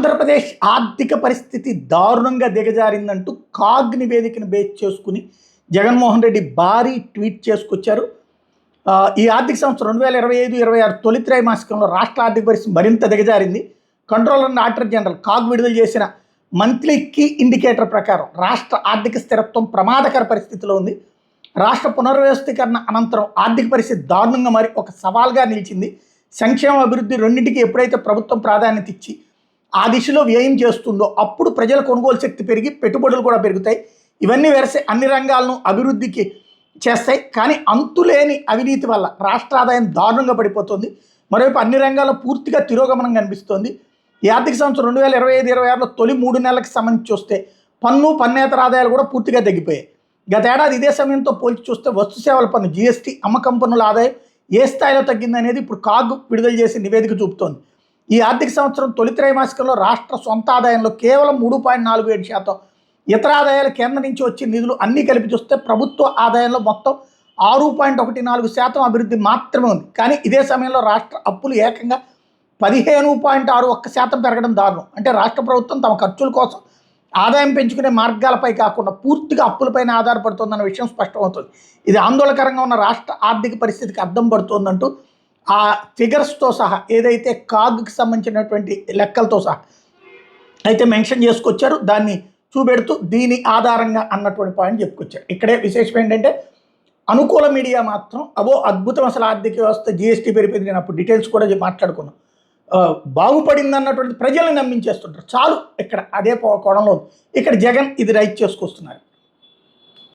ఆంధ్రప్రదేశ్ ఆర్థిక పరిస్థితి దారుణంగా దిగజారిందంటూ కాగ్ నివేదికను బేస్ చేసుకుని జగన్మోహన్ రెడ్డి భారీ ట్వీట్ చేసుకొచ్చారు. ఈ ఆర్థిక సంవత్సరం 2025-26 తొలి త్రైమాసికంలో రాష్ట్ర ఆర్థిక పరిస్థితి మరింత దిగజారింది. Controller and auditor general CAG విడుదల చేసిన మంత్లీ కీ ఇండికేటర్ ప్రకారం రాష్ట్ర ఆర్థిక స్థిరత్వం ప్రమాదకర పరిస్థితిలో ఉంది. రాష్ట్ర పునర్వ్యవస్థీకరణ అనంతరం ఆర్థిక పరిస్థితి దారుణంగా మరి ఒక సవాల్గా నిలిచింది. సంక్షేమ అభివృద్ధి రెండింటికి ఎప్పుడైతే ప్రభుత్వం ప్రాధాన్యత ఇచ్చి ఆ దిశలో వ్యయం చేస్తుందో అప్పుడు ప్రజల కొనుగోలు శక్తి పెరిగి పెట్టుబడులు కూడా పెరుగుతాయి. ఇవన్నీ వెరసి అన్ని రంగాలను అభివృద్ధికి చేస్తాయి. కానీ అంతులేని అవినీతి వల్ల రాష్ట్ర ఆదాయం దారుణంగా పడిపోతుంది. మరోవైపు అన్ని రంగాల్లో పూర్తిగా తిరోగమనం కనిపిస్తోంది. ఈ ఆర్థిక సంవత్సరం 2025-26లో తొలి 3 నెలలకు సంబంధించి చూస్తే పన్నేతర ఆదాయాలు కూడా పూర్తిగా తగ్గిపోయాయి. గతేడాది ఇదే సమయంతో పోల్చి చూస్తే వస్తు సేవల పన్ను జీఎస్టీ, అమ్మకం పన్నుల ఆదాయం ఏ స్థాయిలో తగ్గిందనేది ఇప్పుడు కాగ్ విడుదల చేసి నివేదిక చూపుతోంది. ఈ ఆర్థిక సంవత్సరం తొలి త్రైమాసికంలో రాష్ట్ర సొంత ఆదాయంలో కేవలం 3.47%, ఇతర ఆదాయాలు కేంద్రం నుంచి వచ్చే నిధులు అన్నీ కలిపి చూస్తే ప్రభుత్వ ఆదాయంలో మొత్తం 6.14% అభివృద్ధి మాత్రమే ఉంది. కానీ ఇదే సమయంలో రాష్ట్ర అప్పులు ఏకంగా 15.61% పెరగడం దారుణం. అంటే రాష్ట్ర ప్రభుత్వం తమ ఖర్చుల కోసం ఆదాయం పెంచుకునే మార్గాలపై కాకుండా పూర్తిగా అప్పులపైన ఆధారపడుతుందన్న విషయం స్పష్టమవుతుంది. ఇది ఆందోళనకరంగా ఉన్న రాష్ట్ర ఆర్థిక పరిస్థితికి అద్దం పడుతోందంటూ ఆ ఫిగర్స్తో సహా ఏదైతే కాగ్కి సంబంధించినటువంటి లెక్కలతో సహా అయితే మెన్షన్ చేసుకొచ్చారు, దాన్ని చూపెడుతూ దీని ఆధారంగా అన్నటువంటి పాయింట్ చెప్పుకొచ్చారు. ఇక్కడే విశేషం ఏంటంటే అనుకూల మీడియా మాత్రం అద్భుతం, అసలు ఆర్థిక వ్యవస్థ జీఎస్టీ పెరిగిపోయింది, నేను అప్పుడు డీటెయిల్స్ కూడా మాట్లాడుకున్నాను, బాగుపడింది అన్నటువంటి ప్రజల్ని నమ్మించేస్తుంటారు. చాలు ఇక్కడ అదే కోణంలో ఇక్కడ జగన్ ఇది రైట్ చేసుకొస్తున్నారు.